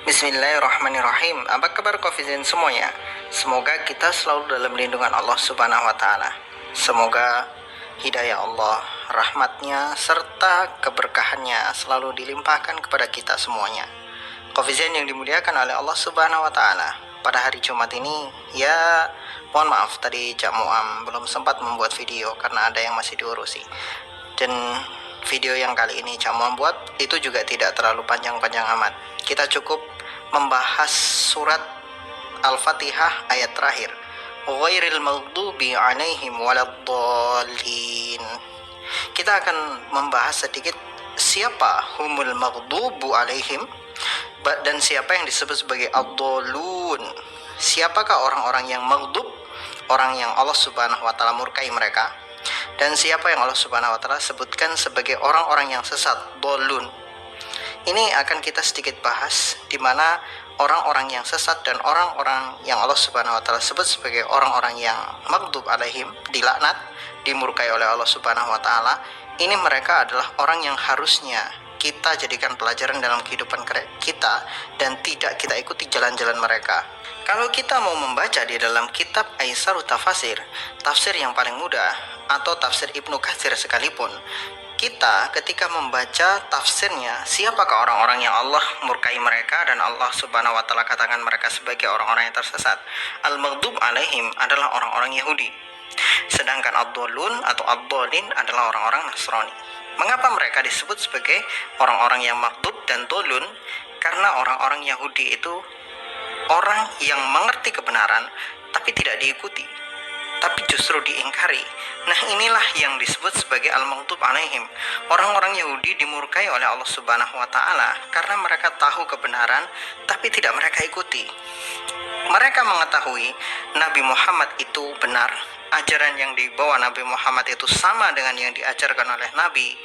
Bismillahirrahmanirrahim. Apa kabar Covizen semuanya? Semoga kita selalu dalam lindungan Allah Subhanahu wa taala. Semoga hidayah Allah, rahmatnya serta keberkahannya selalu dilimpahkan kepada kita semuanya. Covizen yang dimuliakan oleh Allah Subhanahu wa taala. Pada hari Jumat ini, ya mohon maaf tadi Cak Muam belum sempat membuat video karena ada yang masih diurusi. Dan video yang kali ini Cak Muam buat itu juga tidak terlalu panjang-panjang amat. Kita cukup membahas surat Al-Fatihah ayat terakhir, ghairil maghdubi alaihim waladdallin. Kita akan membahas sedikit siapa humul maghdubu alaihim dan siapa yang disebut sebagai ad-dallun. Siapakah orang-orang yang maghdub, orang yang Allah Subhanahu wa taala murkai mereka, dan siapa yang Allah Subhanahu wa taala sebutkan sebagai orang-orang yang sesat, dallun. Ini akan kita sedikit bahas, di mana orang-orang yang sesat dan orang-orang yang Allah Subhanahu wa taala sebut sebagai orang-orang yang maghdub alaihim, dilaknat, dimurkai oleh Allah Subhanahu wa taala. Ini mereka adalah orang yang harusnya kita jadikan pelajaran dalam kehidupan kita dan tidak kita ikuti jalan-jalan mereka. Kalau kita mau membaca di dalam kitab Aisarut Tafasir, tafsir yang paling mudah, atau tafsir Ibnu Katsir sekalipun, kita ketika membaca tafsirnya, siapakah orang-orang yang Allah murkai mereka dan Allah Subhanahu wa taala katakan mereka sebagai orang-orang yang tersesat? Al-maghdub alaihim adalah orang-orang Yahudi, sedangkan ad-dallun atau ad-dallin adalah orang-orang Nasrani. Mengapa mereka disebut sebagai orang-orang yang maghdub dan dallun? Karena orang-orang Yahudi itu orang yang mengerti kebenaran tapi tidak diikuti, tapi justru diingkari. Nah, inilah yang disebut sebagai al-maghdub alaihim. Orang-orang Yahudi dimurkai oleh Allah Subhanahu wa taala karena mereka tahu kebenaran tapi tidak mereka ikuti. Mereka mengetahui Nabi Muhammad itu benar, ajaran yang dibawa Nabi Muhammad itu sama dengan yang diajarkan oleh Nabi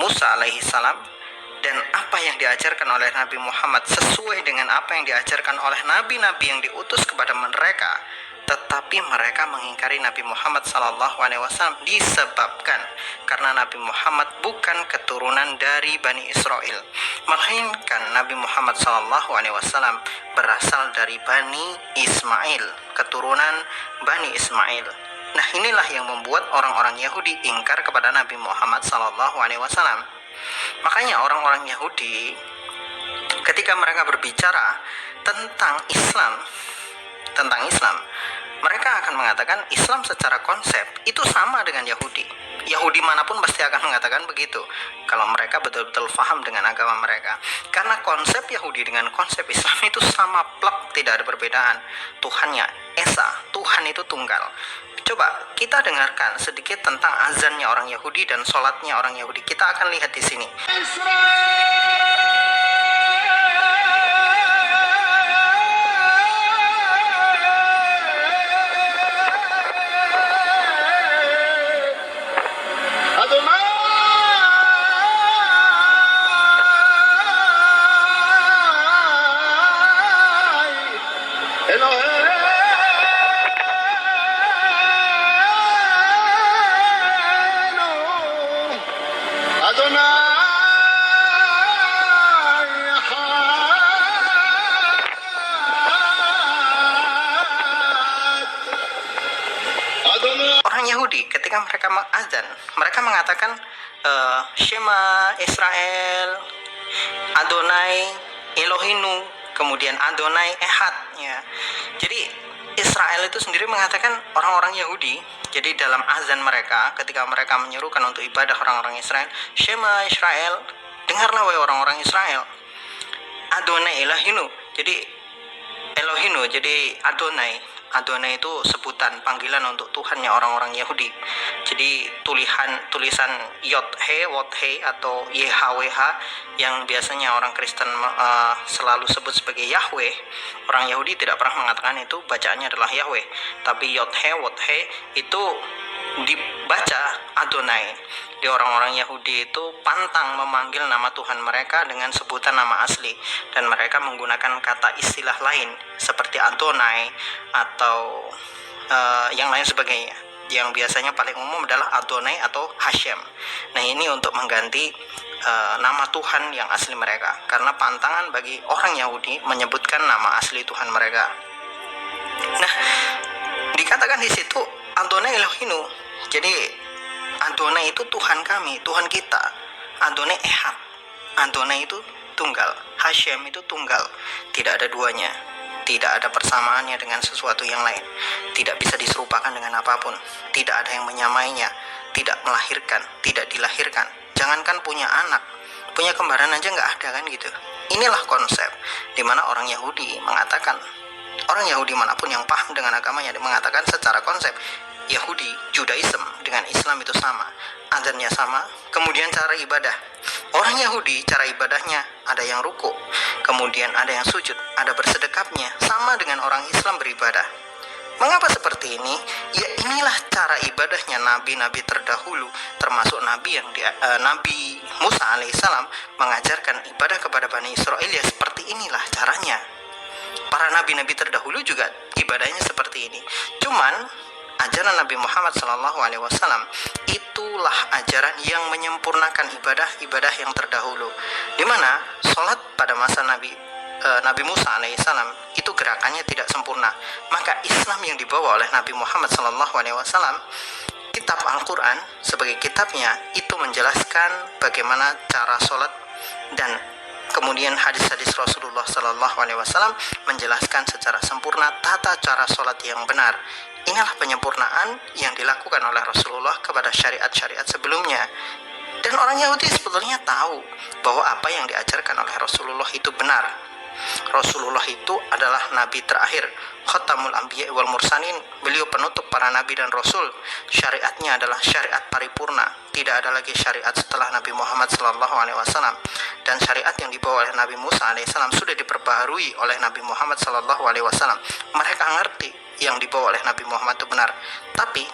Musa alaihi salam, dan apa yang diajarkan oleh Nabi Muhammad sesuai dengan apa yang diajarkan oleh nabi-nabi yang diutus kepada mereka. Tetapi mereka mengingkari Nabi Muhammad SAW disebabkan karena Nabi Muhammad bukan keturunan dari Bani Israel, melainkan Nabi Muhammad SAW berasal dari Bani Ismail, keturunan Bani Ismail. Nah, inilah yang membuat orang-orang Yahudi ingkar kepada Nabi Muhammad SAW. Makanya orang-orang Yahudi ketika mereka berbicara tentang Islam, mereka akan mengatakan Islam secara konsep itu sama dengan Yahudi. Yahudi manapun pasti akan mengatakan begitu kalau mereka betul-betul paham dengan agama mereka. Karena konsep Yahudi dengan konsep Islam itu sama plek, tidak ada perbedaan. Tuhannya Esa, Tuhan itu tunggal. Coba kita dengarkan sedikit tentang azannya orang Yahudi dan sholatnya orang Yahudi. Kita akan lihat di sini. Orang Yahudi ketika mereka azan, mereka mengatakan Shema Israel, Adonai Elohinu, kemudian Adonai Ehad, ya. Jadi Israel itu sendiri mengatakan orang-orang Yahudi. Jadi dalam azan mereka ketika mereka menyerukan untuk ibadah orang-orang Israel, Shema Israel, dengarlah wahai orang-orang Israel, Adonai Elohinu. Jadi Elohinu, jadi Adonai itu sebutan panggilan untuk Tuhannya orang-orang Yahudi. Jadi tulisan Yod He, Wot He atau YHWH yang biasanya orang Kristen selalu sebut sebagai Yahweh, orang Yahudi tidak pernah mengatakan itu bacaannya adalah Yahweh. Tapi Yod He, Wot He itu dibaca Adonai. Di orang-orang Yahudi itu pantang memanggil nama Tuhan mereka dengan sebutan nama asli, dan mereka menggunakan kata istilah lain seperti Adonai atau yang lain sebagainya. Yang biasanya paling umum adalah Adonai atau Hashem. Nah, ini untuk mengganti nama Tuhan yang asli mereka, karena pantangan bagi orang Yahudi menyebutkan nama asli Tuhan mereka. Nah, dikatakan di situ Adonai Elohinu. Jadi Adonai itu Tuhan kami, Tuhan kita. Adonai Ehad. Adonai itu tunggal. Hashem itu tunggal. Tidak ada duanya. Tidak ada persamaannya dengan sesuatu yang lain. Tidak bisa diserupakan dengan apapun. Tidak ada yang menyamainya. Tidak melahirkan, tidak dilahirkan. Jangankan punya anak, punya kembaran aja nggak ada kan gitu. Inilah konsep dimana orang Yahudi mengatakan, orang Yahudi manapun yang paham dengan agamanya mengatakan secara konsep Yahudi, Judaism dengan Islam itu sama, azannya sama, kemudian cara ibadah. Orang Yahudi cara ibadahnya ada yang ruku, kemudian ada yang sujud, ada bersedekapnya, sama dengan orang Islam beribadah. Mengapa seperti ini? Ya inilah cara ibadahnya nabi-nabi terdahulu, termasuk Nabi Musa alaihissalam mengajarkan ibadah kepada Bani Israel. Ya seperti inilah caranya. Para nabi-nabi terdahulu juga ibadahnya seperti ini. Cuman ajaran Nabi Muhammad SAW itulah ajaran yang menyempurnakan ibadah yang terdahulu, di mana sholat pada masa Nabi Musa alaihissalam itu gerakannya tidak sempurna. Maka Islam yang dibawa oleh Nabi Muhammad SAW, kitab Al-Quran sebagai kitabnya, itu menjelaskan bagaimana cara sholat, dan kemudian hadis-hadis Rasulullah SAW menjelaskan secara sempurna tata cara sholat yang benar. Inilah penyempurnaan yang dilakukan oleh Rasulullah kepada syariat-syariat sebelumnya. Dan orang Yahudi sebetulnya tahu bahwa apa yang diajarkan oleh Rasulullah itu benar. Rasulullah itu adalah nabi terakhir, khatamul anbiya wal mursalin. Beliau penutup para nabi dan rasul. Syariatnya adalah syariat paripurna. Tidak ada lagi syariat setelah Nabi Muhammad SAW. Dan syariat yang dibawa oleh Nabi Musa alaihissalam sudah diperbaharui oleh Nabi Muhammad SAW. Mereka ngerti yang dibawa oleh Nabi Muhammad itu benar, tapi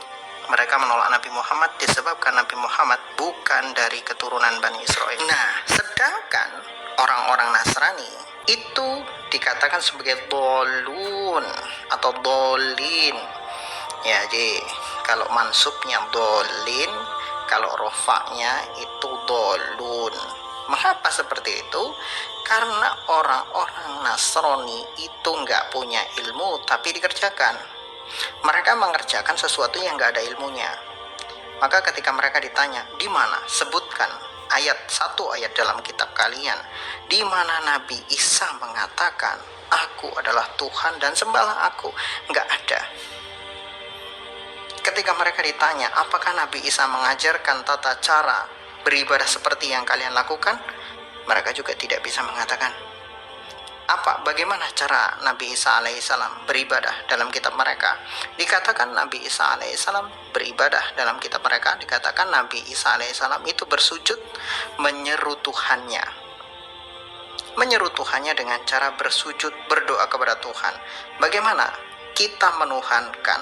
mereka menolak Nabi Muhammad disebabkan Nabi Muhammad bukan dari keturunan Bani Israel. Nah, sedangkan orang-orang Nasrani itu dikatakan sebagai dolun atau dolin. Ya, jadi kalau mansubnya dolin, kalau rofaknya itu dolun. Mengapa seperti itu? Karena orang-orang Nasrani itu nggak punya ilmu tapi dikerjakan. Mereka mengerjakan sesuatu yang nggak ada ilmunya. Maka ketika mereka ditanya, di mana? Sebutkan satu ayat dalam kitab kalian di mana Nabi Isa mengatakan aku adalah Tuhan dan sembahlah aku. Nggak ada. Ketika mereka ditanya apakah Nabi Isa mengajarkan tata cara beribadah seperti yang kalian lakukan, mereka juga tidak bisa mengatakan. Bagaimana cara Nabi Isa alaihissalam beribadah dalam kitab mereka? Dikatakan Nabi Isa alaihissalam beribadah dalam kitab mereka, dikatakan Nabi Isa alaihissalam itu bersujud menyeru Tuhannya. Menyeru Tuhannya dengan cara bersujud, berdoa kepada Tuhan. Bagaimana kita menuhankan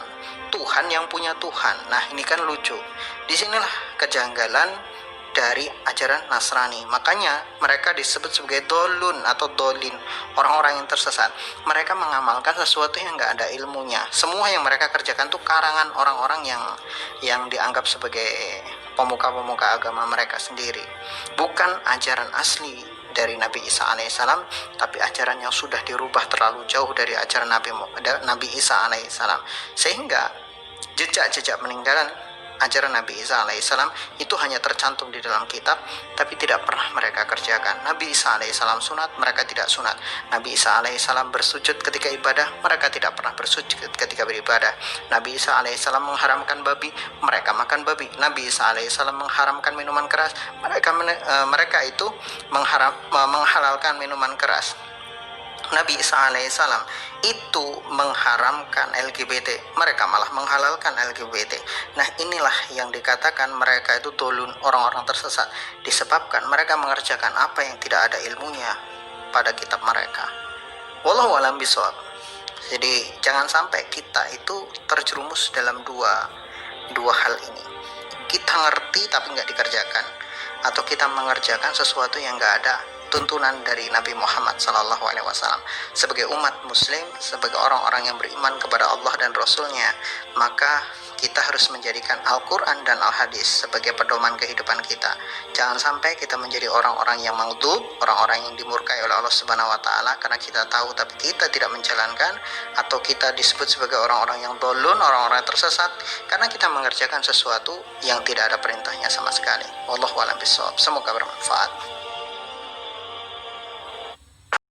Tuhan yang punya Tuhan? Nah, ini kan lucu. Disinilah kejanggalan dari ajaran Nasrani. Makanya mereka disebut sebagai dolun atau dolin, orang-orang yang tersesat. Mereka mengamalkan sesuatu yang nggak ada ilmunya. Semua yang mereka kerjakan itu karangan orang-orang yang dianggap sebagai pemuka-pemuka agama mereka sendiri. Bukan ajaran asli dari Nabi Isa alaihissalam, tapi ajaran yang sudah dirubah terlalu jauh dari ajaran Nabi Isa alaihissalam, sehingga jejak-jejak peninggalan ajaran Nabi Isa alaihissalam itu hanya tercantum di dalam kitab, tapi tidak pernah mereka kerjakan. Nabi Isa alaihissalam sunat, mereka tidak sunat. Nabi Isa alaihissalam bersujud ketika ibadah, mereka tidak pernah bersujud ketika beribadah. Nabi Isa alaihissalam mengharamkan babi, mereka makan babi. Nabi Isa alaihissalam mengharamkan minuman keras, mereka itu menghalalkan minuman keras. Nabi Isa alaihissalam itu mengharamkan LGBT, mereka malah menghalalkan LGBT. Nah, inilah yang dikatakan mereka itu dolun, orang-orang tersesat, disebabkan mereka mengerjakan apa yang tidak ada ilmunya pada kitab mereka. Wallahu a'lam bishawab. Jadi jangan sampai kita itu terjerumus dalam dua hal ini. Kita ngerti tapi nggak dikerjakan, atau kita mengerjakan sesuatu yang nggak ada tuntunan dari Nabi Muhammad SAW. Sebagai umat muslim, sebagai orang-orang yang beriman kepada Allah dan Rasulnya, maka kita harus menjadikan Al-Quran dan Al-Hadis sebagai pedoman kehidupan kita. Jangan sampai kita menjadi orang-orang yang maghdub, orang-orang yang dimurkai oleh Allah Subhanahu wa Ta'ala karena kita tahu tapi kita tidak menjalankan, atau kita disebut sebagai orang-orang yang dolun, orang-orang yang tersesat karena kita mengerjakan sesuatu yang tidak ada perintahnya sama sekali. Wallahu a'lam bishawab. Semoga bermanfaat.